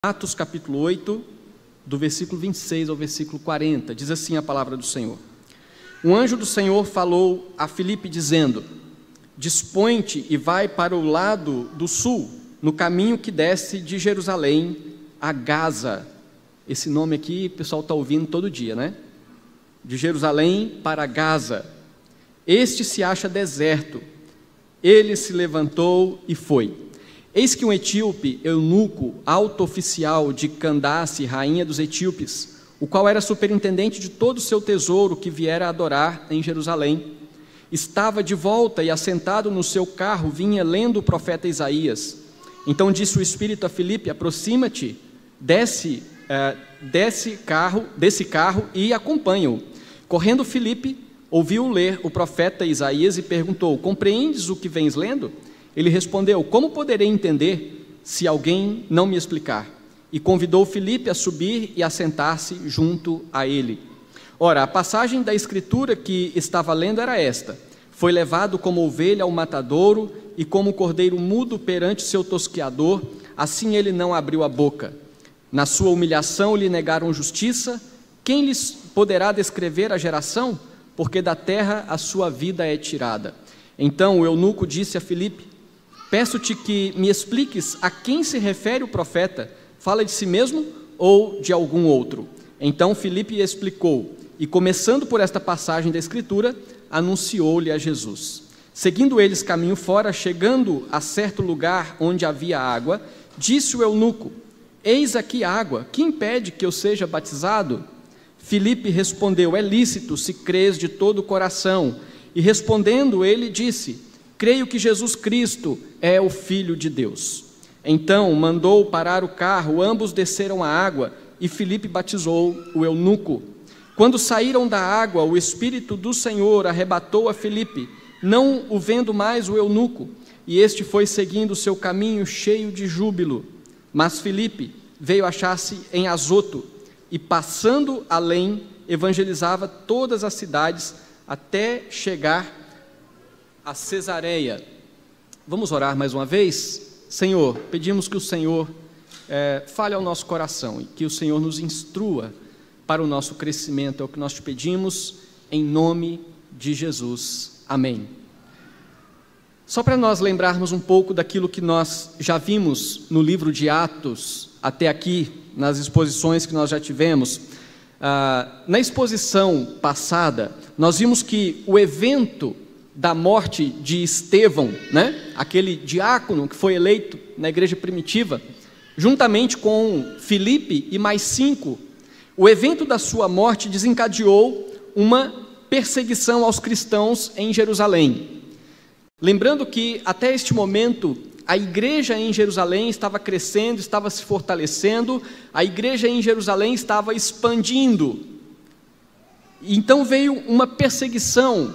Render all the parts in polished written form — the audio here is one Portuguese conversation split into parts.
Atos capítulo 8, do versículo 26 ao versículo 40, diz assim a palavra do Senhor. Um anjo do Senhor falou a Filipe dizendo: dispõe-te e vai para o lado do sul, no caminho que desce de Jerusalém a Gaza. Esse nome aqui o pessoal está ouvindo todo dia, né? De Jerusalém para Gaza. Este se acha deserto. Ele se levantou e foi. Eis que um etíope, eunuco, alto oficial de Candace, rainha dos etíopes, o qual era superintendente de todo o seu tesouro que viera adorar em Jerusalém, estava de volta e assentado no seu carro, vinha lendo o profeta Isaías. Então disse o Espírito a Filipe: aproxima-te, desce desse carro e acompanha-o. Correndo Filipe, ouviu ler o profeta Isaías e perguntou: compreendes o que vens lendo? Ele respondeu: como poderei entender se alguém não me explicar? E convidou Filipe a subir e a sentar-se junto a ele. Ora, a passagem da escritura que estava lendo era esta: foi levado como ovelha ao matadouro, e como cordeiro mudo perante seu tosqueador, assim ele não abriu a boca. Na sua humilhação lhe negaram justiça. Quem lhes poderá descrever a geração? Porque da terra a sua vida é tirada. Então o eunuco disse a Filipe: peço-te que me expliques a quem se refere o profeta. Fala de si mesmo ou de algum outro? Então Filipe explicou, e começando por esta passagem da escritura, anunciou-lhe a Jesus. Seguindo eles caminho fora, chegando a certo lugar onde havia água, disse o eunuco: eis aqui água, que impede que eu seja batizado? Filipe respondeu: é lícito, se crês de todo o coração. E respondendo ele disse: creio que Jesus Cristo é o Filho de Deus. Então mandou parar o carro, ambos desceram a água, e Filipe batizou o eunuco. Quando saíram da água, o Espírito do Senhor arrebatou a Filipe, não o vendo mais o eunuco, e este foi seguindo o seu caminho cheio de júbilo. Mas Filipe veio achar-se em Azoto, e passando além, evangelizava todas as cidades, até chegar a Cesareia. Vamos orar mais uma vez? Senhor, pedimos que o Senhor fale ao nosso coração, e que o Senhor nos instrua para o nosso crescimento. É o que nós te pedimos, em nome de Jesus. Amém. Só para nós lembrarmos um pouco daquilo que nós já vimos no livro de Atos, até aqui, nas exposições que nós já tivemos. Na exposição passada, nós vimos que o evento da morte de Estevão, né? Aquele diácono que foi eleito na igreja primitiva, juntamente com Filipe e mais 5, o evento da sua morte desencadeou uma perseguição aos cristãos em Jerusalém. Lembrando que até este momento a igreja em Jerusalém estava crescendo, estava se fortalecendo, a igreja em Jerusalém estava expandindo. Então veio uma perseguição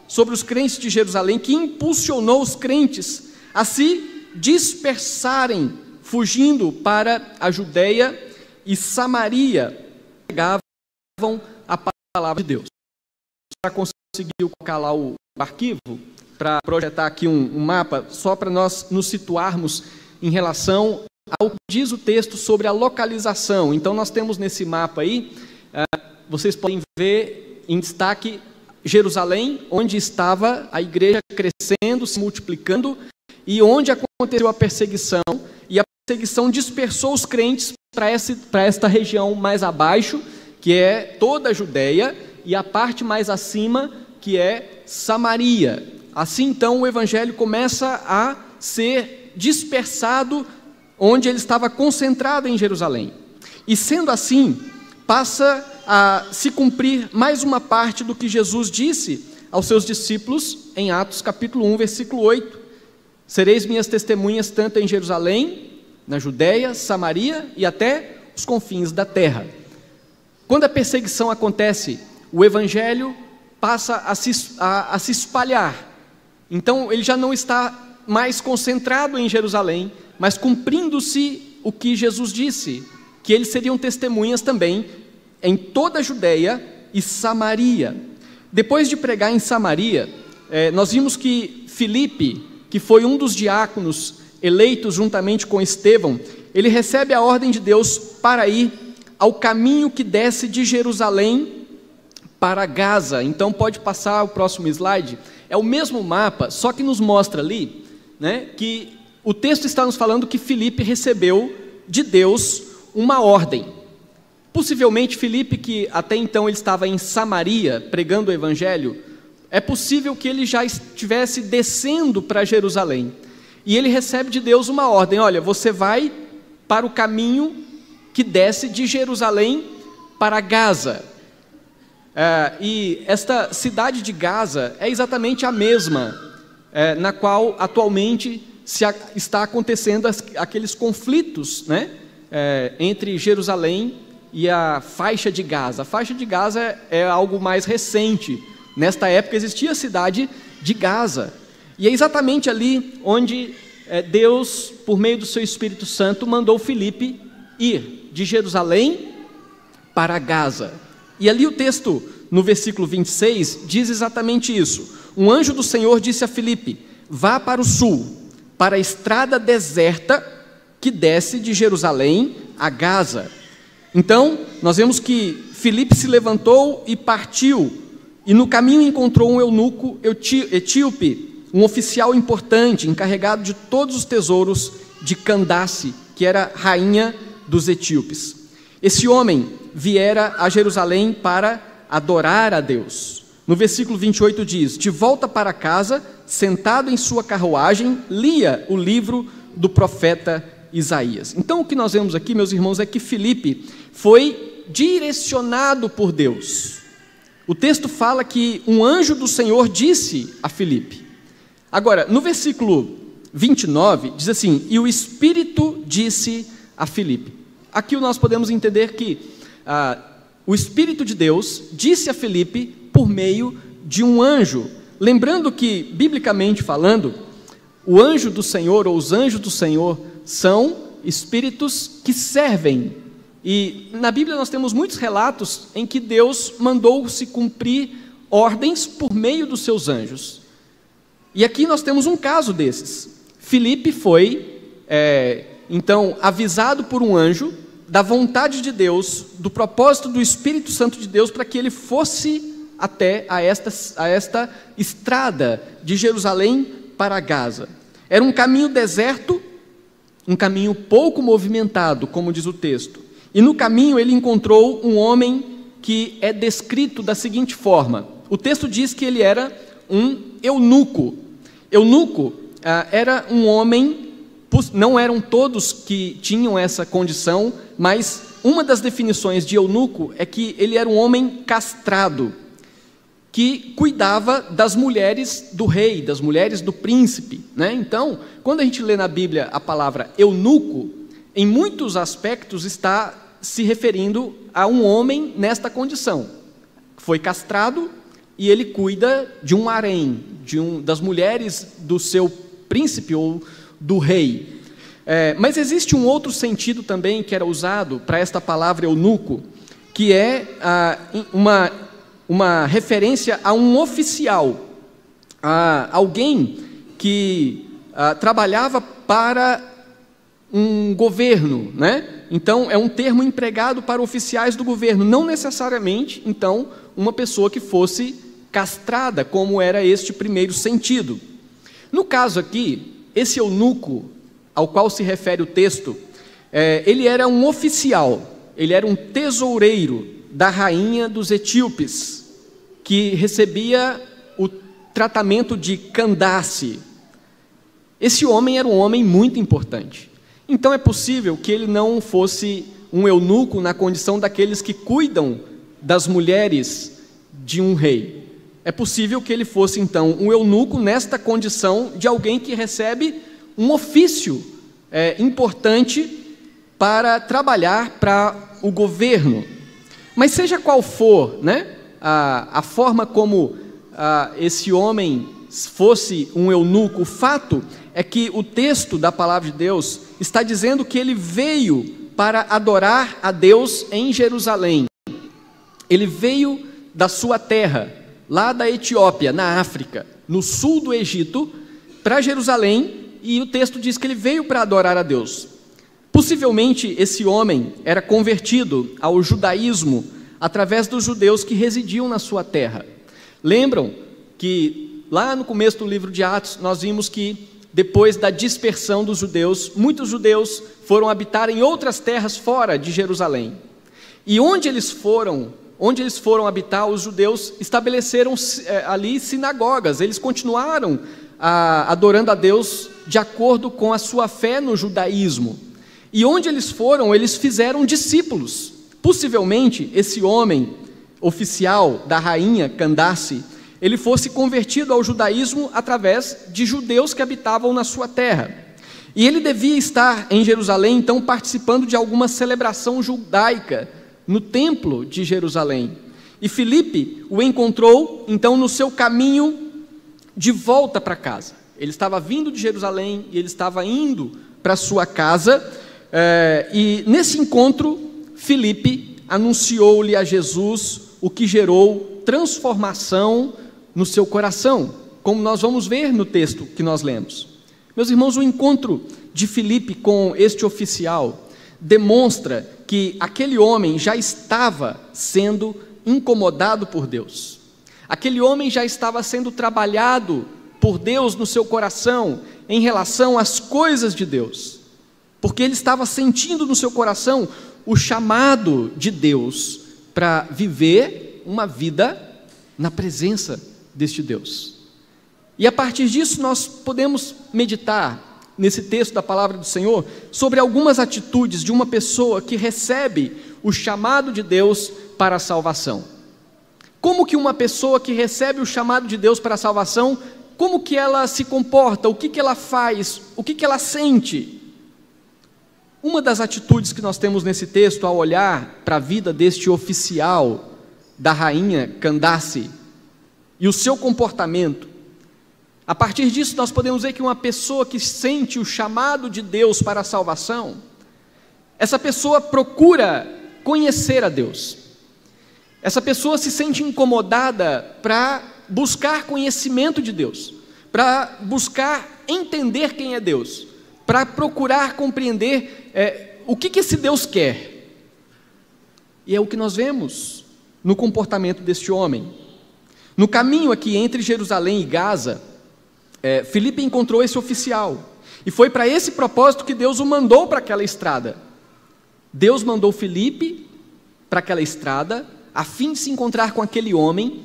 sobre os crentes de Jerusalém, que impulsionou os crentes a se dispersarem, fugindo para a Judeia e Samaria, pregavam a palavra de Deus. Já conseguiu colocar lá o arquivo para projetar aqui um mapa, só para nós nos situarmos em relação ao que diz o texto sobre a localização. Então nós temos nesse mapa aí, vocês podem ver em destaque Jerusalém, onde estava a igreja crescendo, se multiplicando, e onde aconteceu a perseguição, e a perseguição dispersou os crentes para esta região mais abaixo, que é toda a Judeia, e a parte mais acima, que é Samaria. Assim, então, o evangelho começa a ser dispersado onde ele estava concentrado em Jerusalém. E sendo assim, passa a se cumprir mais uma parte do que Jesus disse aos seus discípulos em Atos capítulo 1, versículo 8. Sereis minhas testemunhas tanto em Jerusalém, na Judeia, Samaria e até os confins da terra. Quando a perseguição acontece, o evangelho passa a se espalhar. Então ele já não está mais concentrado em Jerusalém, mas cumprindo-se o que Jesus disse, que eles seriam testemunhas também em toda a Judeia e Samaria. Depois de pregar em Samaria, nós vimos que Filipe, que foi um dos diáconos eleitos juntamente com Estevão, ele recebe a ordem de Deus para ir ao caminho que desce de Jerusalém para Gaza. Então pode passar o próximo slide. É o mesmo mapa, só que nos mostra ali, né, que o texto está nos falando que Filipe recebeu de Deus uma ordem. Possivelmente Filipe, que até então ele estava em Samaria pregando o evangelho, é possível que ele já estivesse descendo para Jerusalém. E ele recebe de Deus uma ordem: olha, você vai para o caminho que desce de Jerusalém para Gaza. E esta cidade de Gaza é exatamente a mesma na qual atualmente está acontecendo aqueles conflitos, né, entre Jerusalém e a faixa de Gaza. A faixa de Gaza é algo mais recente. Nesta época existia a cidade de Gaza. E é exatamente ali onde Deus, por meio do seu Espírito Santo, mandou Filipe ir de Jerusalém para Gaza. E ali o texto, no versículo 26, diz exatamente isso. Um anjo do Senhor disse a Filipe: vá para o sul, para a estrada deserta que desce de Jerusalém a Gaza. Então, nós vemos que Filipe se levantou e partiu, e no caminho encontrou um eunuco etíope, um oficial importante, encarregado de todos os tesouros de Candace, que era rainha dos etíopes. Esse homem viera a Jerusalém para adorar a Deus. No versículo 28 diz: de volta para casa, sentado em sua carruagem, lia o livro do profeta Isaías. Então o que nós vemos aqui, meus irmãos, é que Filipe foi direcionado por Deus. O texto fala que um anjo do Senhor disse a Filipe. Agora, no versículo 29, diz assim: e o Espírito disse a Filipe. Aqui nós podemos entender que o Espírito de Deus disse a Filipe por meio de um anjo. Lembrando que, biblicamente falando, o anjo do Senhor, ou os anjos do Senhor, são espíritos que servem. E na Bíblia nós temos muitos relatos em que Deus mandou se cumprir ordens por meio dos seus anjos. E aqui nós temos um caso desses. Filipe foi, então, avisado por um anjo da vontade de Deus, do propósito do Espírito Santo de Deus, para que ele fosse até a esta estrada de Jerusalém para Gaza. Era um caminho deserto, um caminho pouco movimentado, como diz o texto. E no caminho ele encontrou um homem que é descrito da seguinte forma. O texto diz que ele era um eunuco. Eunuco era um homem, não eram todos que tinham essa condição, mas uma das definições de eunuco é que ele era um homem castrado, que cuidava das mulheres do rei, das mulheres do príncipe, né? Então, quando a gente lê na Bíblia a palavra eunuco, em muitos aspectos está se referindo a um homem nesta condição. Foi castrado e ele cuida de um harém, das mulheres do seu príncipe ou do rei. Mas existe um outro sentido também que era usado para esta palavra eunuco, que é uma referência a um oficial, a alguém que trabalhava para um governo, né? Então é um termo empregado para oficiais do governo, não necessariamente, então, uma pessoa que fosse castrada, como era este primeiro sentido. No caso aqui, esse eunuco ao qual se refere o texto, ele era um oficial, ele era um tesoureiro da rainha dos etíopes, que recebia o tratamento de Candace. Esse homem era um homem muito importante. Então é possível que ele não fosse um eunuco na condição daqueles que cuidam das mulheres de um rei. É possível que ele fosse então um eunuco nesta condição de alguém que recebe um ofício importante para trabalhar para o governo. Mas seja qual for, né, a forma como esse homem fosse um eunuco, o fato é que o texto da palavra de Deus está dizendo que ele veio para adorar a Deus em Jerusalém. Ele veio da sua terra, lá da Etiópia, na África, no sul do Egito, para Jerusalém, e o texto diz que ele veio para adorar a Deus. Possivelmente esse homem era convertido ao judaísmo através dos judeus que residiam na sua terra. Lembram que lá no começo do livro de Atos nós vimos que depois da dispersão dos judeus, muitos judeus foram habitar em outras terras fora de Jerusalém. E onde eles foram habitar, os judeus estabeleceram ali sinagogas. Eles continuaram adorando a Deus de acordo com a sua fé no judaísmo. E onde eles foram, eles fizeram discípulos. Possivelmente, esse homem oficial da rainha Candace, ele fosse convertido ao judaísmo através de judeus que habitavam na sua terra. E ele devia estar em Jerusalém, então, participando de alguma celebração judaica no templo de Jerusalém. E Filipe o encontrou, então, no seu caminho de volta para casa. Ele estava vindo de Jerusalém e ele estava indo para sua casa, e nesse encontro, Filipe anunciou-lhe a Jesus, o que gerou transformação no seu coração, como nós vamos ver no texto que nós lemos. Meus irmãos, o encontro de Filipe com este oficial demonstra que aquele homem já estava sendo incomodado por Deus. Aquele homem já estava sendo trabalhado por Deus no seu coração em relação às coisas de Deus, porque ele estava sentindo no seu coração o chamado de Deus para viver uma vida na presença deste Deus. E a partir disso nós podemos meditar nesse texto da palavra do Senhor sobre algumas atitudes de uma pessoa que recebe o chamado de Deus para a salvação. Como que uma pessoa que recebe o chamado de Deus para a salvação, como que ela se comporta, o que que ela faz, o que que ela sente? Uma das atitudes que nós temos nesse texto ao olhar para a vida deste oficial da rainha Candace e o seu comportamento, a partir disso nós podemos ver que uma pessoa que sente o chamado de Deus para a salvação, essa pessoa procura conhecer a Deus. Essa pessoa se sente incomodada para buscar conhecimento de Deus, para buscar entender quem é Deus, para procurar compreender o que esse Deus quer. E é o que nós vemos no comportamento deste homem. No caminho aqui entre Jerusalém e Gaza, Filipe encontrou esse oficial, e foi para esse propósito que Deus o mandou para aquela estrada. Deus mandou Filipe para aquela estrada, a fim de se encontrar com aquele homem,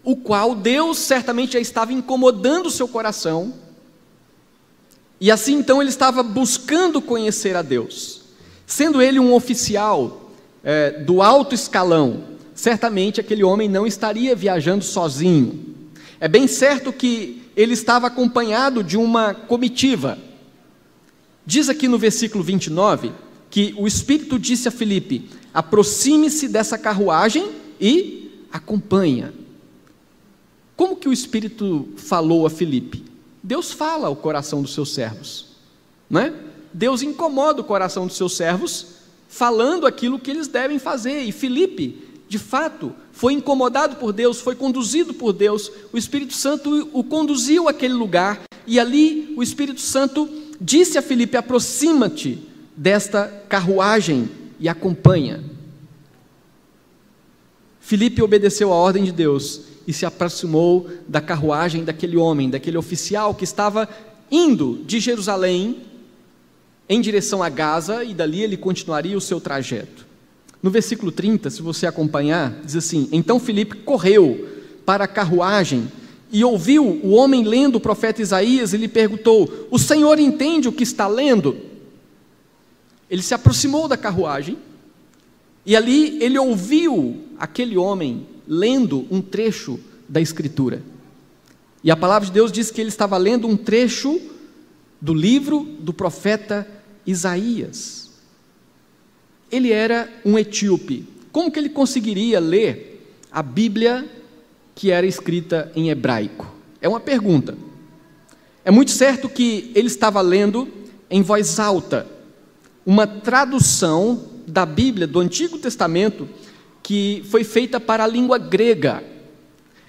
o qual Deus certamente já estava incomodando o seu coração, e assim então ele estava buscando conhecer a Deus. Sendo ele um oficial do alto escalão, certamente aquele homem não estaria viajando sozinho. É bem certo que ele estava acompanhado de uma comitiva. Diz aqui no versículo 29, que o Espírito disse a Filipe: aproxime-se dessa carruagem e acompanha. Como que o Espírito falou a Filipe? Deus fala ao coração dos seus servos, não é? Deus incomoda o coração dos seus servos, falando aquilo que eles devem fazer, e Filipe, de fato, foi incomodado por Deus, foi conduzido por Deus, o Espírito Santo o conduziu àquele lugar, e ali o Espírito Santo disse a Filipe: aproxima-te desta carruagem e acompanha. Filipe obedeceu a ordem de Deus e se aproximou da carruagem daquele homem, daquele oficial que estava indo de Jerusalém em direção a Gaza, e dali ele continuaria o seu trajeto. No versículo 30, se você acompanhar, diz assim: então Filipe correu para a carruagem e ouviu o homem lendo o profeta Isaías e lhe perguntou: o Senhor entende o que está lendo? Ele se aproximou da carruagem e ali ele ouviu aquele homem lendo um trecho da Escritura. E a palavra de Deus diz que ele estava lendo um trecho do livro do profeta Isaías. Ele era um etíope. Como que ele conseguiria ler a Bíblia que era escrita em hebraico? É uma pergunta. É muito certo que ele estava lendo em voz alta uma tradução da Bíblia do Antigo Testamento que foi feita para a língua grega.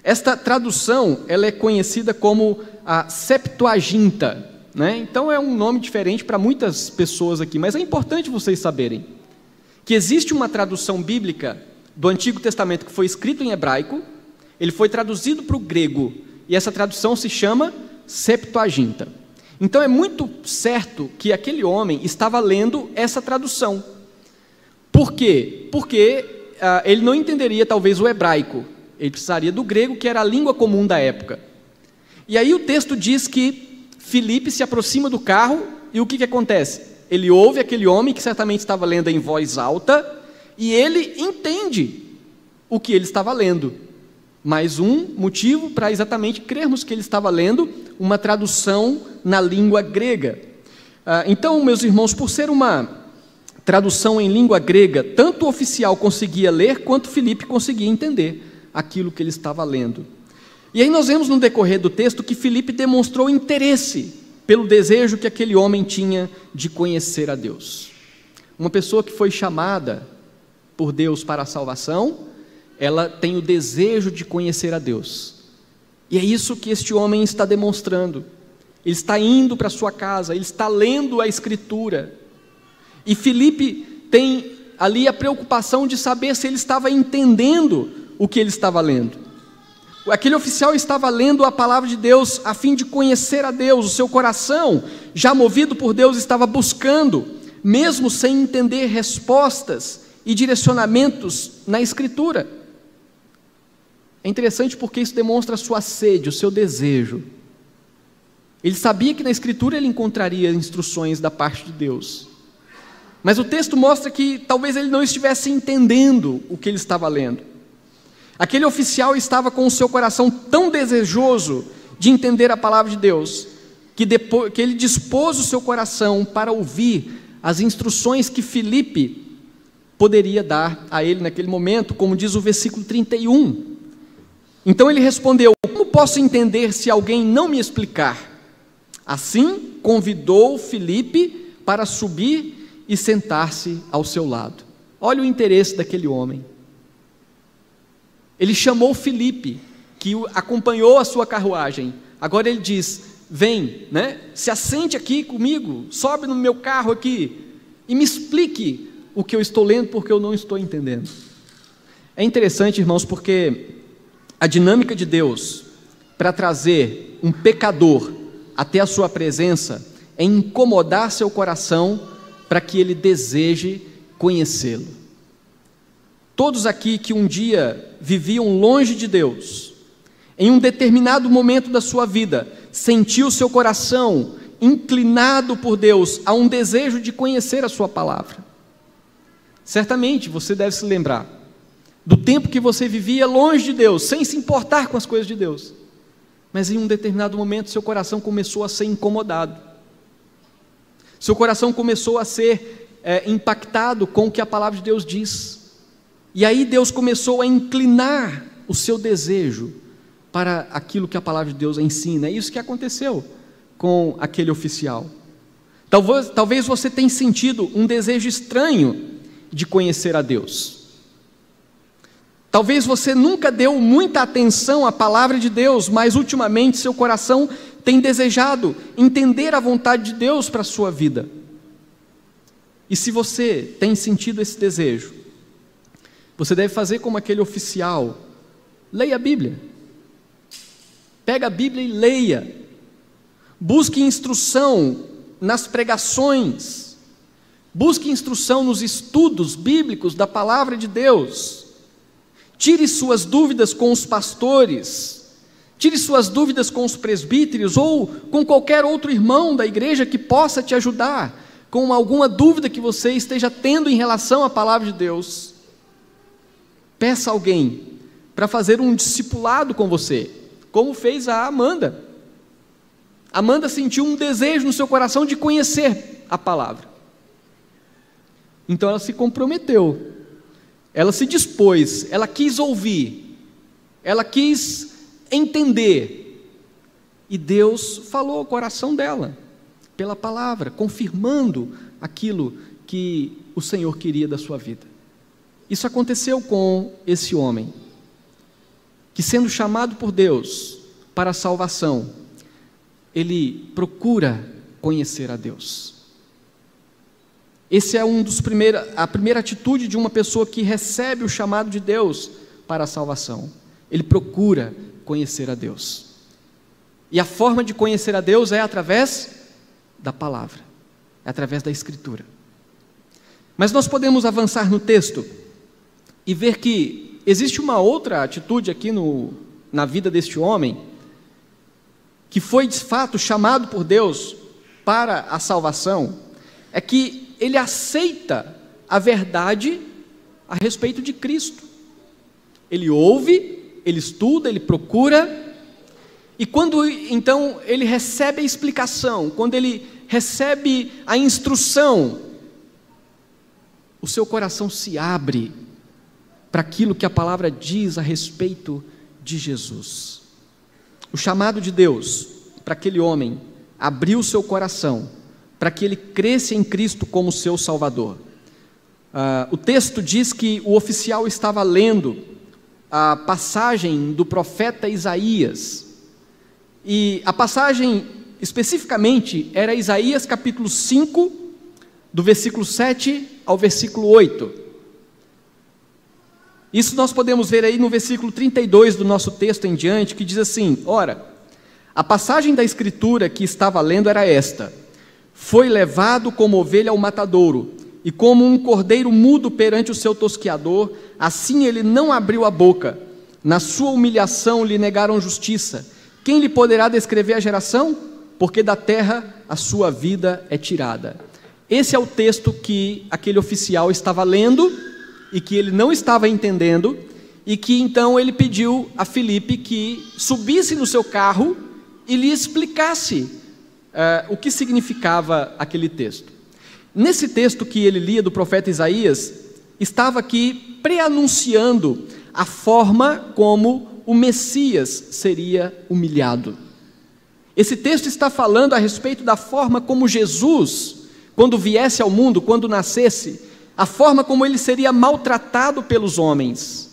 Esta tradução, ela é conhecida como a Septuaginta. né? Então é um nome diferente para muitas pessoas aqui, mas é importante vocês saberem que existe uma tradução bíblica do Antigo Testamento que foi escrito em hebraico, ele foi traduzido para o grego, e essa tradução se chama Septuaginta. Então é muito certo que aquele homem estava lendo essa tradução. Por quê? Porque ele não entenderia talvez o hebraico, ele precisaria do grego, que era a língua comum da época. E aí o texto diz que Filipe se aproxima do carro, e o que acontece? Ele ouve aquele homem que certamente estava lendo em voz alta, e ele entende o que ele estava lendo. Mais um motivo para exatamente crermos que ele estava lendo uma tradução na língua grega. Então, meus irmãos, por ser uma tradução em língua grega, tanto o oficial conseguia ler, quanto Filipe conseguia entender aquilo que ele estava lendo. E aí nós vemos no decorrer do texto que Filipe demonstrou interesse pelo desejo que aquele homem tinha de conhecer a Deus. Uma pessoa que foi chamada por Deus para a salvação, ela tem o desejo de conhecer a Deus. E é isso que este homem está demonstrando. Ele está indo para a sua casa, ele está lendo a Escritura. E Filipe tem ali a preocupação de saber se ele estava entendendo o que ele estava lendo. Aquele oficial estava lendo a palavra de Deus a fim de conhecer a Deus. O seu coração, já movido por Deus, estava buscando, mesmo sem entender respostas e direcionamentos na Escritura. É interessante porque isso demonstra a sua sede, o seu desejo. Ele sabia que na Escritura ele encontraria instruções da parte de Deus. Mas o texto mostra que talvez ele não estivesse entendendo o que ele estava lendo. Aquele oficial estava com o seu coração tão desejoso de entender a palavra de Deus, que ele dispôs o seu coração para ouvir as instruções que Filipe poderia dar a ele naquele momento, como diz o versículo 31. Então ele respondeu: como posso entender se alguém não me explicar? Assim convidou Filipe para subir e sentar-se ao seu lado. Olha o interesse daquele homem. Ele chamou Filipe, que acompanhou a sua carruagem. Agora ele diz: vem, né? Se assente aqui comigo, sobe no meu carro aqui e me explique o que eu estou lendo, porque eu não estou entendendo. É interessante, irmãos, porque a dinâmica de Deus para trazer um pecador até a sua presença é incomodar seu coração para que ele deseje conhecê-lo. Todos aqui que um dia viviam longe de Deus, em um determinado momento da sua vida, sentiu seu coração inclinado por Deus a um desejo de conhecer a sua palavra. Certamente você deve se lembrar do tempo que você vivia longe de Deus, sem se importar com as coisas de Deus, mas em um determinado momento seu coração começou a ser incomodado, seu coração começou a ser impactado com o que a palavra de Deus diz, e aí Deus começou a inclinar o seu desejo para aquilo que a palavra de Deus ensina. É isso que aconteceu com aquele oficial. Talvez você tenha sentido um desejo estranho de conhecer a Deus. Talvez você nunca deu muita atenção à palavra de Deus, mas ultimamente seu coração tem desejado entender a vontade de Deus para a sua vida. E se você tem sentido esse desejo, você deve fazer como aquele oficial: leia a Bíblia. Pega a Bíblia e leia. Busque instrução nas pregações. Busque instrução nos estudos bíblicos da palavra de Deus. Tire suas dúvidas com os pastores, tire suas dúvidas com os presbíteros ou com qualquer outro irmão da igreja que possa te ajudar com alguma dúvida que você esteja tendo em relação à palavra de Deus. Peça alguém para fazer um discipulado com você, como fez a Amanda. Amanda sentiu um desejo no seu coração de conhecer a palavra. Então ela se comprometeu. Ela se dispôs, ela quis ouvir, ela quis entender, e Deus falou ao coração dela, pela palavra, confirmando aquilo que o Senhor queria da sua vida. Isso aconteceu com esse homem, que sendo chamado por Deus para a salvação, ele procura conhecer a Deus. Esse é a primeira atitude de uma pessoa que recebe o chamado de Deus para a salvação. Ele procura conhecer a Deus. E a forma de conhecer a Deus é através da palavra, é através da Escritura. Mas nós podemos avançar no texto e ver que existe uma outra atitude aqui na vida deste homem, que foi de fato chamado por Deus para a salvação, é que ele aceita a verdade a respeito de Cristo. Ele ouve, ele estuda, ele procura, e quando então ele recebe a explicação, quando ele recebe a instrução, o seu coração se abre para aquilo que a palavra diz a respeito de Jesus. O chamado de Deus para aquele homem abriu o seu coração para que ele cresça em Cristo como seu Salvador. O texto diz que o oficial estava lendo a passagem do profeta Isaías, e a passagem especificamente era Isaías capítulo 5, do versículo 7 ao versículo 8. Isso nós podemos ver aí no versículo 32 do nosso texto em diante, que diz assim: ora, a passagem da escritura que estava lendo era esta: foi levado como ovelha ao matadouro, e como um cordeiro mudo perante o seu tosqueador, assim ele não abriu a boca. Na sua humilhação lhe negaram justiça. Quem lhe poderá descrever a geração? Porque da terra a sua vida é tirada. Esse é o texto que aquele oficial estava lendo e que ele não estava entendendo, e que então ele pediu a Filipe que subisse no seu carro e lhe explicasse o que significava aquele texto. Nesse texto que ele lia do profeta Isaías, estava aqui preanunciando a forma como o Messias seria humilhado. Esse texto está falando a respeito da forma como Jesus, quando viesse ao mundo, quando nascesse, a forma como ele seria maltratado pelos homens,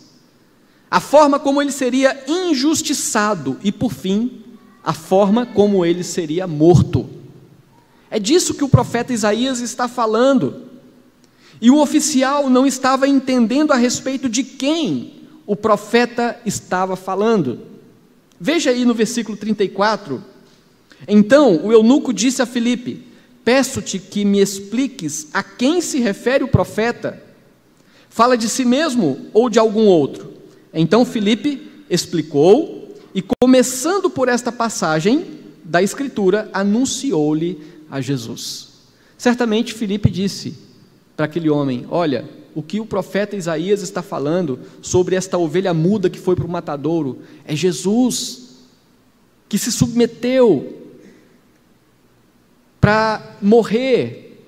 a forma como ele seria injustiçado e, por fim, a forma como ele seria morto. É disso que o profeta Isaías está falando. E o oficial não estava entendendo a respeito de quem o profeta estava falando. Veja aí no versículo 34. Então o eunuco disse a Filipe: peço-te que me expliques a quem se refere o profeta. Fala de si mesmo ou de algum outro? Então Filipe explicou, e começando por esta passagem da Escritura, anunciou-lhe a Jesus. Certamente Filipe disse para aquele homem: olha, o que o profeta Isaías está falando sobre esta ovelha muda que foi para o matadouro é Jesus, que se submeteu para morrer,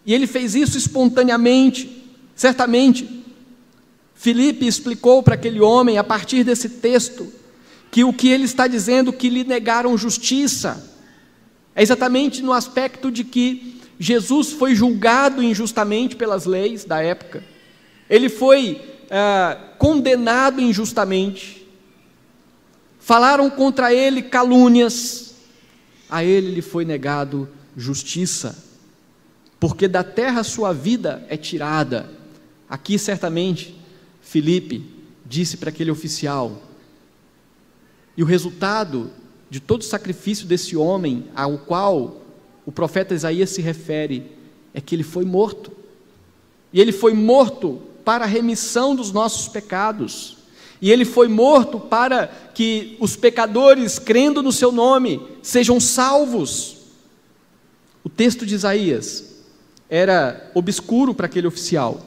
e ele fez isso espontaneamente. Certamente Filipe explicou para aquele homem, a partir desse texto, que o que ele está dizendo, que lhe negaram justiça, é exatamente no aspecto de que Jesus foi julgado injustamente pelas leis da época, ele foi condenado injustamente, falaram contra ele calúnias, a ele lhe foi negado justiça, porque da terra sua vida é tirada. Aqui certamente Filipe disse para aquele oficial, e o resultado de todo o sacrifício desse homem, ao qual o profeta Isaías se refere, é que ele foi morto, e ele foi morto para a remissão dos nossos pecados, e ele foi morto para que os pecadores, crendo no seu nome, sejam salvos. O texto de Isaías era obscuro para aquele oficial,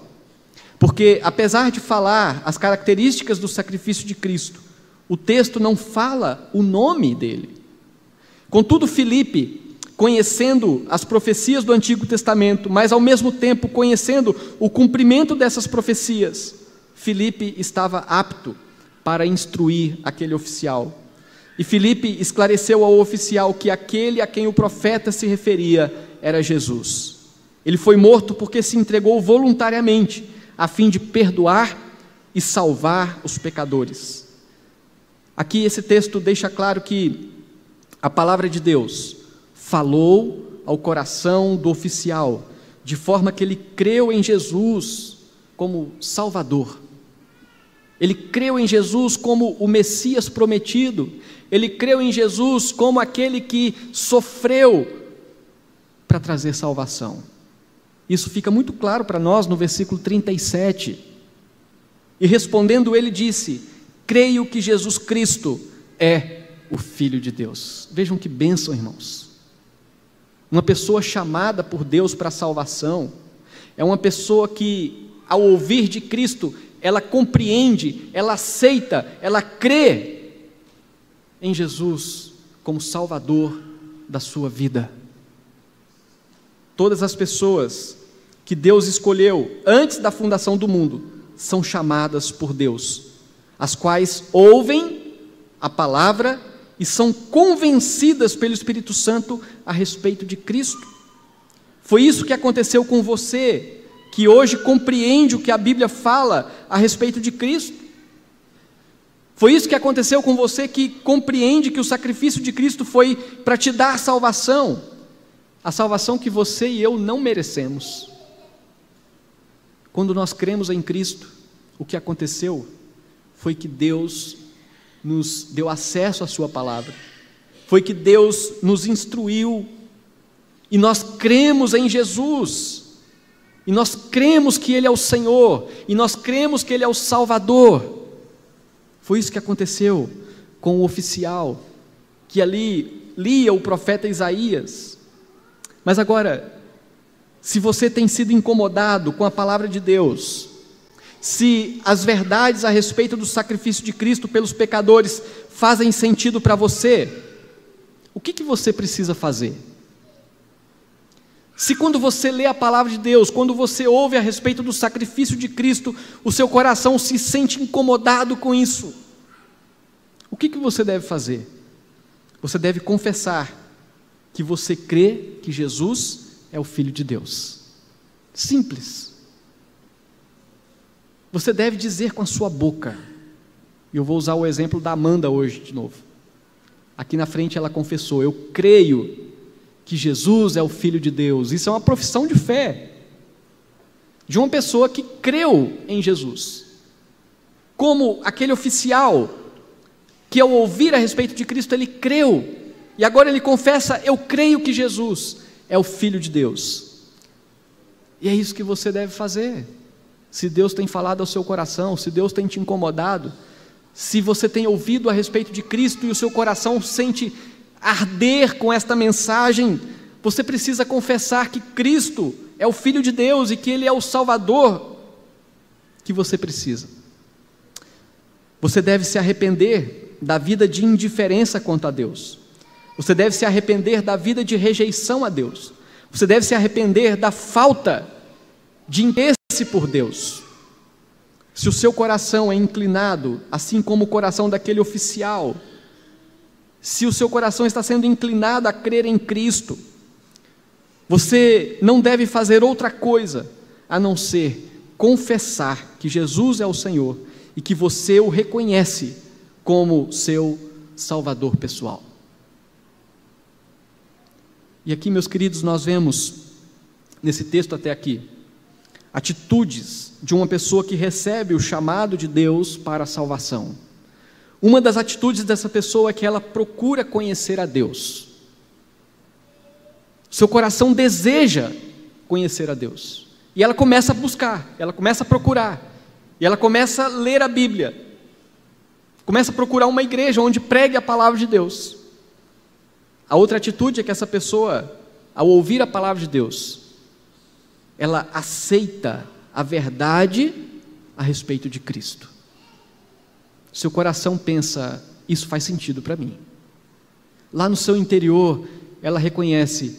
porque apesar de falar as características do sacrifício de Cristo, o texto não fala o nome dele. Contudo, Filipe, conhecendo as profecias do Antigo Testamento, mas ao mesmo tempo conhecendo o cumprimento dessas profecias, Filipe estava apto para instruir aquele oficial. E Filipe esclareceu ao oficial que aquele a quem o profeta se referia era Jesus. Ele foi morto porque se entregou voluntariamente, a fim de perdoar e salvar os pecadores. Aqui esse texto deixa claro que a palavra de Deus falou ao coração do oficial, de forma que ele creu em Jesus como Salvador. Ele creu em Jesus como o Messias prometido. Ele creu em Jesus como aquele que sofreu para trazer salvação. Isso fica muito claro para nós no versículo 37. E respondendo ele disse: creio que Jesus Cristo é o Filho de Deus. Vejam que bênção, irmãos. Uma pessoa chamada por Deus para a salvação é uma pessoa que, ao ouvir de Cristo, ela compreende, ela aceita, ela crê em Jesus como Salvador da sua vida. Todas as pessoas que Deus escolheu antes da fundação do mundo são chamadas por Deus, as quais ouvem a palavra e são convencidas pelo Espírito Santo a respeito de Cristo. Foi isso que aconteceu com você, que hoje compreende o que a Bíblia fala a respeito de Cristo. Foi isso que aconteceu com você, que compreende que o sacrifício de Cristo foi para te dar salvação, a salvação que você e eu não merecemos. Quando nós cremos em Cristo, o que aconteceu foi que Deus nos deu acesso à sua palavra, foi que Deus nos instruiu, e nós cremos em Jesus, e nós cremos que Ele é o Senhor, e nós cremos que Ele é o Salvador. Foi isso que aconteceu com o oficial, que ali lia o profeta Isaías. Mas agora, se você tem sido incomodado com a palavra de Deus, se as verdades a respeito do sacrifício de Cristo pelos pecadores fazem sentido para você, o que você precisa fazer? Se quando você lê a palavra de Deus, quando você ouve a respeito do sacrifício de Cristo, o seu coração se sente incomodado com isso, o que você deve fazer? Você deve confessar que você crê que Jesus é o Filho de Deus. Simples. Você deve dizer com a sua boca, e eu vou usar o exemplo da Amanda hoje de novo. Aqui na frente ela confessou: eu creio que Jesus é o Filho de Deus. Isso é uma profissão de fé, de uma pessoa que creu em Jesus, como aquele oficial, que ao ouvir a respeito de Cristo, ele creu, e agora ele confessa: eu creio que Jesus é o Filho de Deus. E é isso que você deve fazer. Se Deus tem falado ao seu coração, se Deus tem te incomodado, se você tem ouvido a respeito de Cristo e o seu coração sente arder com esta mensagem, você precisa confessar que Cristo é o Filho de Deus e que Ele é o Salvador que você precisa. Você deve se arrepender da vida de indiferença quanto a Deus. Você deve se arrepender da vida de rejeição a Deus. Você deve se arrepender da falta de interesse por Deus. Se o seu coração é inclinado, assim como o coração daquele oficial, se o seu coração está sendo inclinado a crer em Cristo, você não deve fazer outra coisa a não ser confessar que Jesus é o Senhor e que você o reconhece como seu Salvador pessoal. E aqui, meus queridos, nós vemos nesse texto até aqui atitudes de uma pessoa que recebe o chamado de Deus para a salvação. Uma das atitudes dessa pessoa é que ela procura conhecer a Deus. Seu coração deseja conhecer a Deus, e ela começa a buscar, ela começa a procurar, e ela começa a ler a Bíblia, começa a procurar uma igreja onde pregue a palavra de Deus. A outra atitude é que essa pessoa, ao ouvir a palavra de Deus, ela aceita a verdade a respeito de Cristo. Seu coração pensa: isso faz sentido para mim. Lá no seu interior, ela reconhece: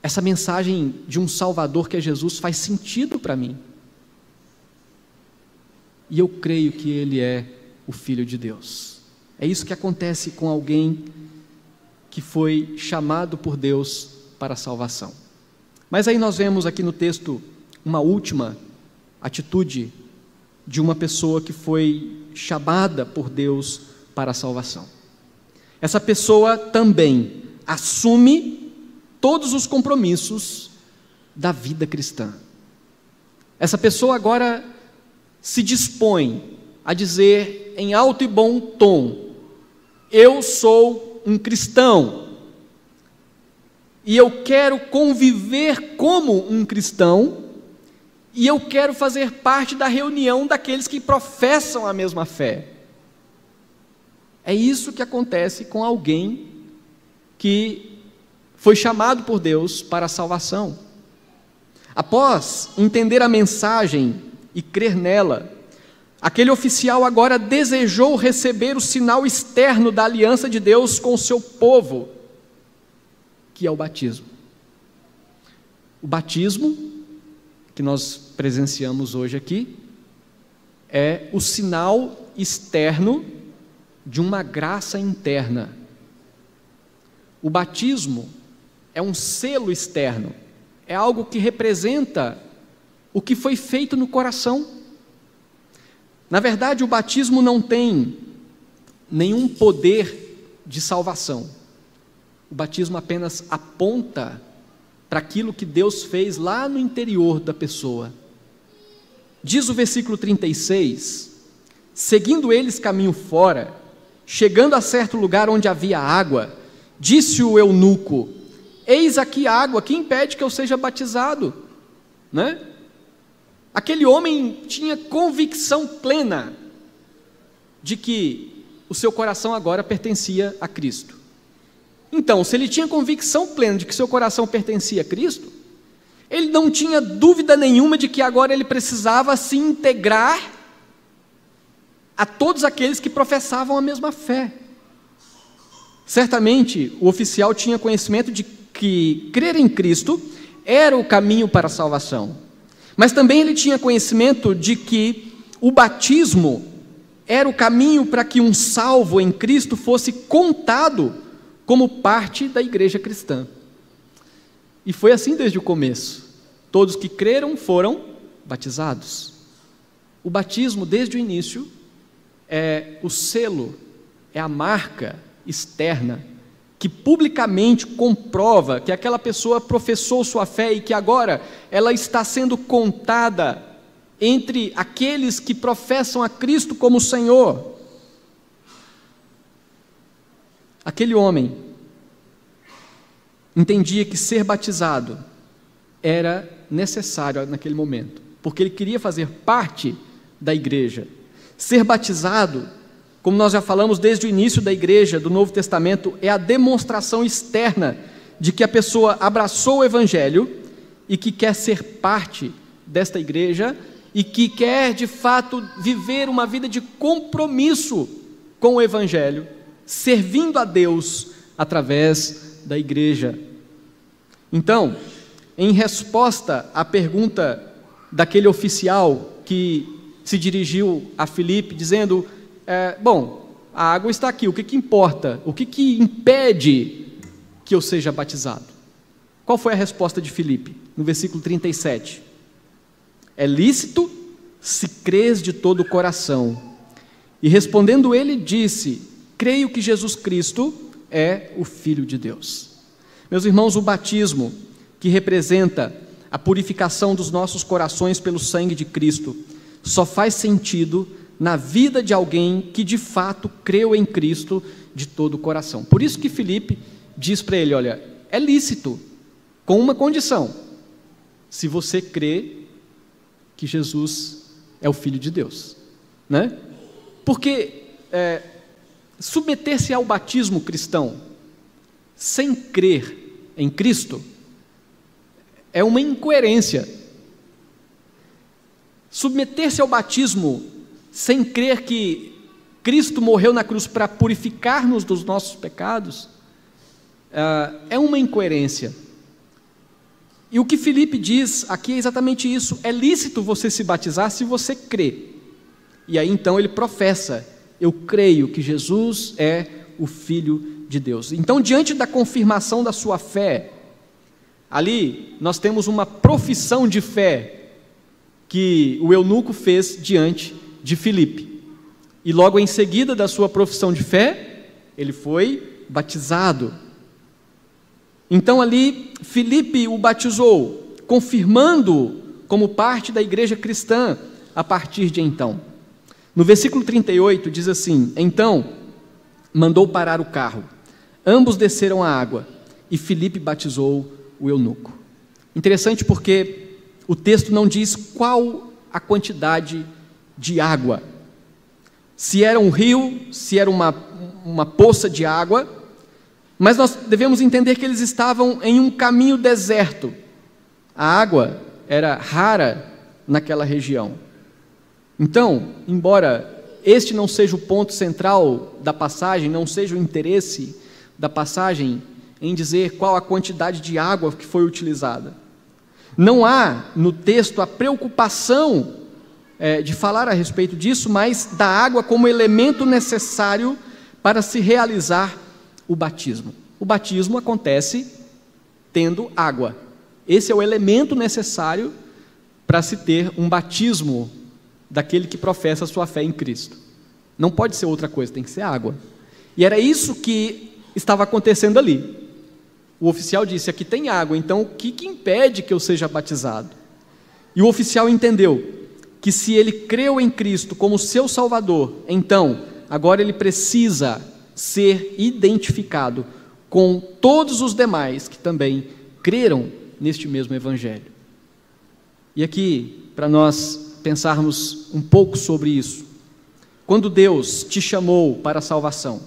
essa mensagem de um Salvador que é Jesus faz sentido para mim. E eu creio que Ele é o Filho de Deus. É isso que acontece com alguém que foi chamado por Deus para a salvação. Mas aí nós vemos aqui no texto uma última atitude de uma pessoa que foi chamada por Deus para a salvação. Essa pessoa também assume todos os compromissos da vida cristã. Essa pessoa agora se dispõe a dizer em alto e bom tom: eu sou um cristão e eu quero conviver como um cristão, e eu quero fazer parte da reunião daqueles que professam a mesma fé. É isso que acontece com alguém que foi chamado por Deus para a salvação. Após entender a mensagem e crer nela, aquele oficial agora desejou receber o sinal externo da aliança de Deus com o seu povo, que é o batismo. O batismo que nós presenciamos hoje aqui é o sinal externo de uma graça interna. O batismo é um selo externo, é algo que representa o que foi feito no coração. Na verdade, o batismo não tem nenhum poder de salvação. O batismo apenas aponta para aquilo que Deus fez lá no interior da pessoa. Diz o versículo 36, seguindo eles caminho fora, chegando a certo lugar onde havia água, disse o eunuco: eis aqui água, que impede que eu seja batizado? Né? Aquele homem tinha convicção plena de que o seu coração agora pertencia a Cristo. Então, se ele tinha convicção plena de que seu coração pertencia a Cristo, ele não tinha dúvida nenhuma de que agora ele precisava se integrar a todos aqueles que professavam a mesma fé. Certamente, o oficial tinha conhecimento de que crer em Cristo era o caminho para a salvação, mas também ele tinha conhecimento de que o batismo era o caminho para que um salvo em Cristo fosse contado como parte da igreja cristã. E foi assim desde o começo. Todos que creram foram batizados. O batismo, desde o início, é o selo, é a marca externa que publicamente comprova que aquela pessoa professou sua fé e que agora ela está sendo contada entre aqueles que professam a Cristo como Senhor. Aquele homem entendia que ser batizado era necessário naquele momento, porque ele queria fazer parte da igreja. Ser batizado, como nós já falamos desde o início da igreja do Novo Testamento, é a demonstração externa de que a pessoa abraçou o Evangelho e que quer ser parte desta igreja e que quer de fato viver uma vida de compromisso com o Evangelho, servindo a Deus através da igreja. Então, em resposta à pergunta daquele oficial que se dirigiu a Filipe, dizendo: bom, a água está aqui, o que importa? O que impede que eu seja batizado? Qual foi a resposta de Filipe? No versículo 37. É lícito se crês de todo o coração. E respondendo ele, disse: creio que Jesus Cristo é o Filho de Deus. Meus irmãos, o batismo, que representa a purificação dos nossos corações pelo sangue de Cristo, só faz sentido na vida de alguém que de fato creu em Cristo de todo o coração. Por isso que Filipe diz para ele: olha, é lícito, com uma condição: se você crê que Jesus é o Filho de Deus, né? Porque submeter-se ao batismo cristão sem crer em Cristo é uma incoerência. Submeter-se ao batismo sem crer que Cristo morreu na cruz para purificar-nos dos nossos pecados é uma incoerência. E o que Filipe diz aqui é exatamente isso: é lícito você se batizar se você crê. E aí então ele professa: eu creio que Jesus é o Filho de Deus. Então, diante da confirmação da sua fé, ali nós temos uma profissão de fé que o eunuco fez diante de Filipe. E logo em seguida da sua profissão de fé, ele foi batizado. Então ali Filipe o batizou, confirmando como parte da igreja cristã a partir de então. No versículo 38 diz assim: então mandou parar o carro, ambos desceram à água e Filipe batizou o eunuco. Interessante porque o texto não diz qual a quantidade de água, se era um rio, se era uma poça de água, mas nós devemos entender que eles estavam em um caminho deserto. A água era rara naquela região. Então, embora este não seja o ponto central da passagem, não seja o interesse da passagem em dizer qual a quantidade de água que foi utilizada, não há no texto a preocupação de falar a respeito disso, mas da água como elemento necessário para se realizar o batismo. O batismo acontece tendo água. Esse é o elemento necessário para se ter um batismo daquele que professa a sua fé em Cristo. Não pode ser outra coisa, tem que ser água. E era isso que estava acontecendo ali. O oficial disse: aqui tem água, então o que impede que eu seja batizado? E o oficial entendeu que se ele creu em Cristo como seu Salvador, então agora ele precisa ser identificado com todos os demais que também creram neste mesmo Evangelho. E aqui, para nós pensarmos um pouco sobre isso, quando Deus te chamou para a salvação,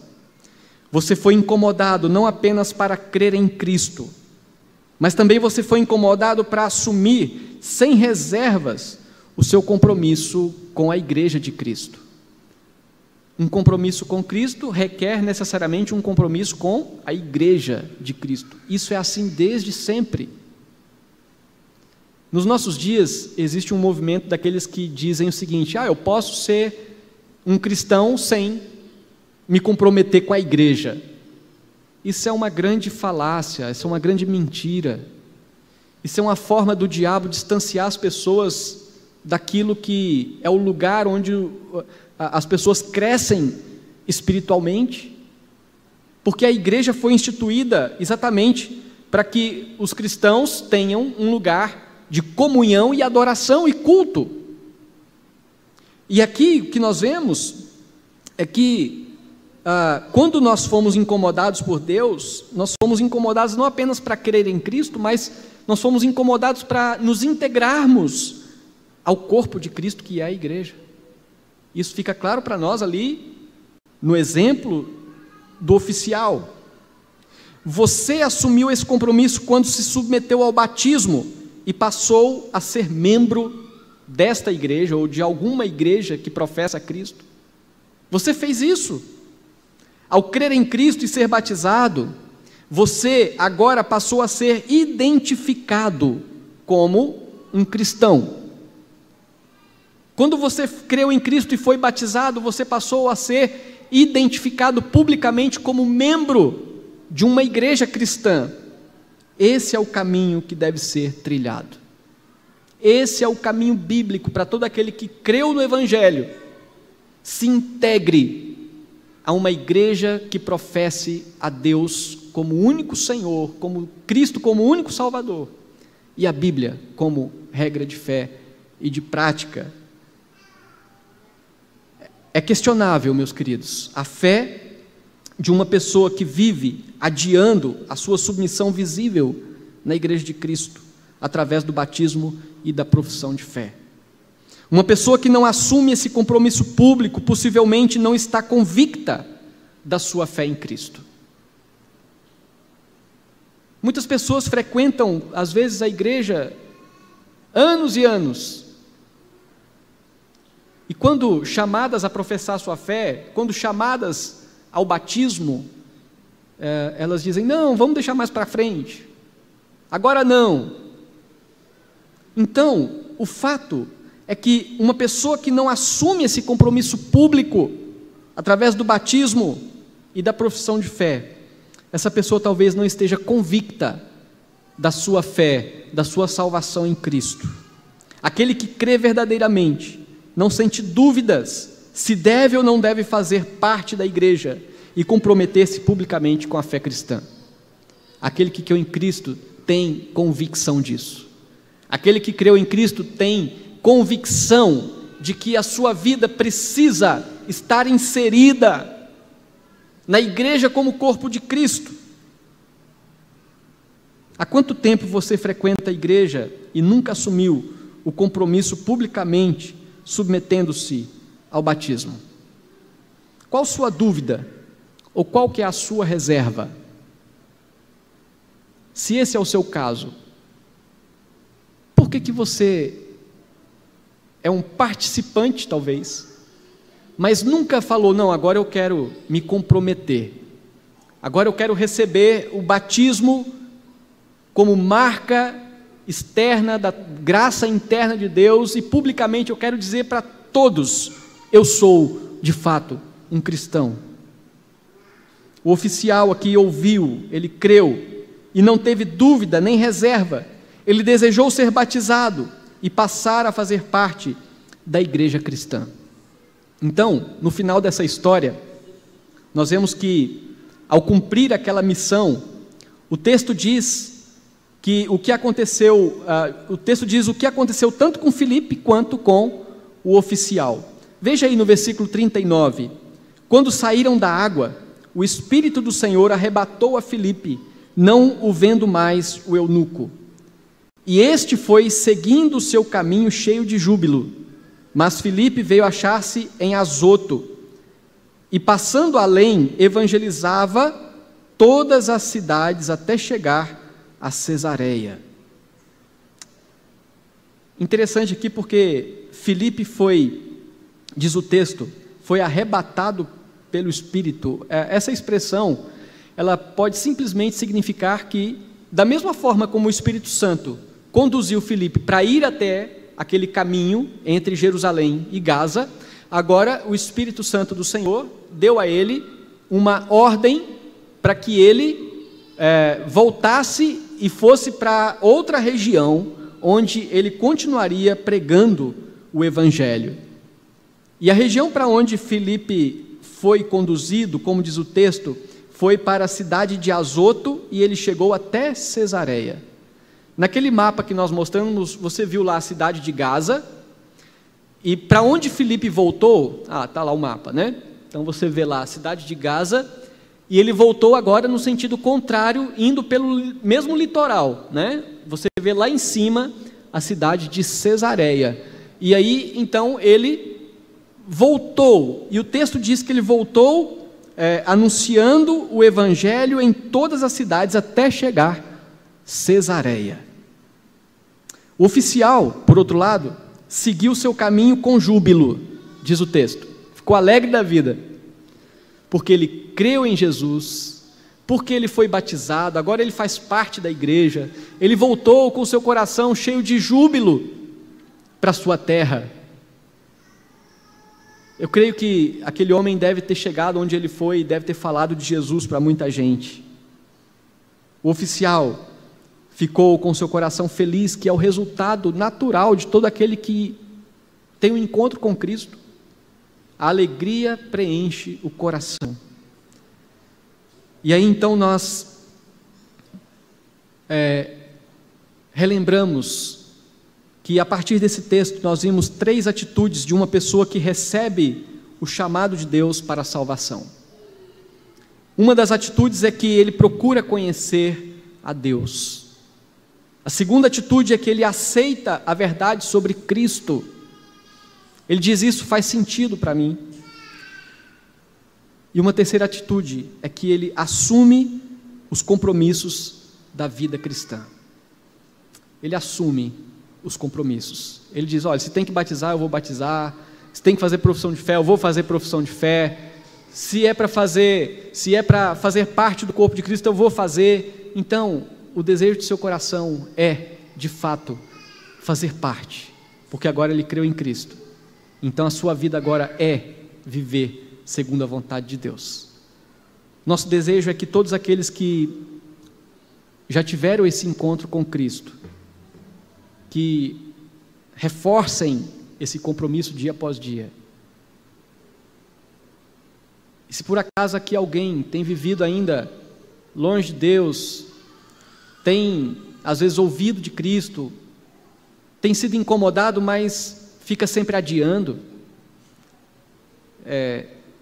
você foi incomodado não apenas para crer em Cristo, mas também você foi incomodado para assumir sem reservas o seu compromisso com a igreja de Cristo. Um compromisso com Cristo requer necessariamente um compromisso com a igreja de Cristo. Isso é assim desde sempre. Nos nossos dias existe um movimento daqueles que dizem o seguinte: eu posso ser um cristão sem me comprometer com a igreja. Isso é uma grande falácia, isso é uma grande mentira. Isso é uma forma do diabo distanciar as pessoas daquilo que é o lugar onde as pessoas crescem espiritualmente, porque a igreja foi instituída exatamente para que os cristãos tenham um lugar de comunhão e adoração e culto. E aqui o que nós vemos é que quando nós fomos incomodados por Deus, nós fomos incomodados não apenas para crer em Cristo, mas nós fomos incomodados para nos integrarmos ao corpo de Cristo, que é a igreja. Isso fica claro para nós ali no exemplo do oficial. Você assumiu esse compromisso quando se submeteu ao batismo e passou a ser membro desta igreja ou de alguma igreja que professa Cristo. Você fez isso. Ao crer em Cristo e ser batizado, você agora passou a ser identificado como um cristão. Quando você creu em Cristo e foi batizado, você passou a ser identificado publicamente como membro de uma igreja cristã. Esse é o caminho que deve ser trilhado. Esse é o caminho bíblico para todo aquele que creu no Evangelho. Se integre a uma igreja que professe a Deus como único Senhor, como Cristo como único Salvador, e a Bíblia como regra de fé e de prática. É questionável, meus queridos, a fé de uma pessoa que vive adiando a sua submissão visível na igreja de Cristo, através do batismo e da profissão de fé. Uma pessoa que não assume esse compromisso público, possivelmente não está convicta da sua fé em Cristo. Muitas pessoas frequentam, às vezes, a igreja anos e anos, e quando chamadas a professar sua fé, quando chamadas ao batismo, elas dizem: não, vamos deixar mais para frente, agora não. Então, o fato é que uma pessoa que não assume esse compromisso público, através do batismo e da profissão de fé, essa pessoa talvez não esteja convicta da sua fé, da sua salvação em Cristo. Aquele que crê verdadeiramente, não sente dúvidas se deve ou não deve fazer parte da igreja e comprometer-se publicamente com a fé cristã. Aquele que creu em Cristo tem convicção disso. Aquele que creu em Cristo tem convicção de que a sua vida precisa estar inserida na igreja como corpo de Cristo. Há quanto tempo você frequenta a igreja e nunca assumiu o compromisso publicamente, submetendo-se ao batismo? Qual sua dúvida? Ou qual que é a sua reserva? Se esse é o seu caso, por que você é um participante, talvez, mas nunca falou, não, agora eu quero me comprometer, agora eu quero receber o batismo como marca externa da graça interna de Deus, e publicamente eu quero dizer para todos, eu sou de fato um cristão. O oficial aqui ouviu, ele creu, e não teve dúvida nem reserva, ele desejou ser batizado e passar a fazer parte da igreja cristã. Então, no final dessa história, nós vemos que, ao cumprir aquela missão, o texto diz o que aconteceu tanto com Filipe quanto com o oficial. Veja aí no versículo 39, quando saíram da água, o Espírito do Senhor arrebatou a Filipe, não o vendo mais o eunuco. E este foi seguindo o seu caminho cheio de júbilo. Mas Filipe veio achar-se em Azoto, e passando além, evangelizava todas as cidades até chegar a Cesareia. Interessante aqui porque Filipe foi, diz o texto, foi arrebatado pelo Espírito. Essa expressão, ela pode simplesmente significar que, da mesma forma como o Espírito Santo conduziu Filipe para ir até aquele caminho entre Jerusalém e Gaza, agora o Espírito Santo do Senhor deu a ele uma ordem para que ele voltasse e fosse para outra região, onde ele continuaria pregando o Evangelho. E a região para onde Filipe foi conduzido, como diz o texto, foi para a cidade de Azoto, e ele chegou até Cesareia. Naquele mapa que nós mostramos, você viu lá a cidade de Gaza, e para onde Filipe voltou, está lá o mapa, né? Então você vê lá a cidade de Gaza, e ele voltou agora no sentido contrário, indo pelo mesmo litoral, né? Você vê lá em cima a cidade de Cesareia, e aí então ele voltou, e o texto diz que ele voltou anunciando o Evangelho em todas as cidades até chegar a Cesareia. O oficial, por outro lado, seguiu seu caminho com júbilo, diz o texto, ficou alegre da vida, porque ele creu em Jesus, porque ele foi batizado, agora ele faz parte da igreja, ele voltou com seu coração cheio de júbilo para sua terra. Eu creio que aquele homem deve ter chegado onde ele foi e deve ter falado de Jesus para muita gente. O oficial ficou com seu coração feliz, que é o resultado natural de todo aquele que tem um encontro com Cristo. A alegria preenche o coração. E aí então nós relembramos que a partir desse texto nós vimos 3 atitudes de uma pessoa que recebe o chamado de Deus para a salvação. Uma das atitudes é que ele procura conhecer a Deus. A segunda atitude é que ele aceita a verdade sobre Cristo. Ele diz, isso faz sentido para mim. E uma terceira atitude é que ele assume os compromissos da vida cristã. Ele assume os compromissos. Ele diz, olha, se tem que batizar, eu vou batizar. Se tem que fazer profissão de fé, eu vou fazer profissão de fé. Se é para fazer parte do corpo de Cristo, eu vou fazer. Então, o desejo de seu coração é, de fato, fazer parte, porque agora ele creu em Cristo. Então a sua vida agora é viver segundo a vontade de Deus. Nosso desejo é que todos aqueles que já tiveram esse encontro com Cristo, que reforcem esse compromisso dia após dia. E se por acaso aqui alguém tem vivido ainda longe de Deus, tem às vezes ouvido de Cristo, tem sido incomodado, mas fica sempre adiando.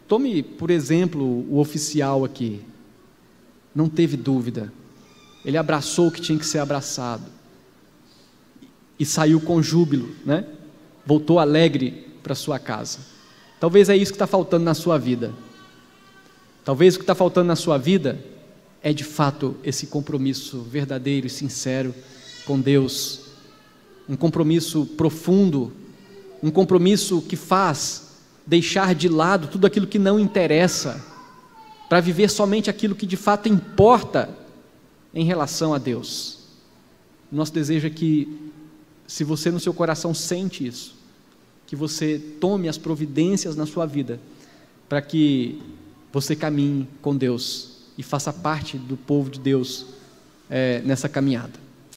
Tome, por exemplo, o oficial aqui. Não teve dúvida. Ele abraçou o que tinha que ser abraçado. E saiu com júbilo, né? Voltou alegre para sua casa. Talvez é isso que está faltando na sua vida. Talvez o que está faltando na sua vida é de fato esse compromisso verdadeiro e sincero com Deus. Um compromisso profundo, um compromisso que faz deixar de lado tudo aquilo que não interessa, para viver somente aquilo que de fato importa em relação a Deus. Nosso desejo é que, se você no seu coração sente isso, que você tome as providências na sua vida, para que você caminhe com Deus e faça parte do povo de Deus nessa caminhada.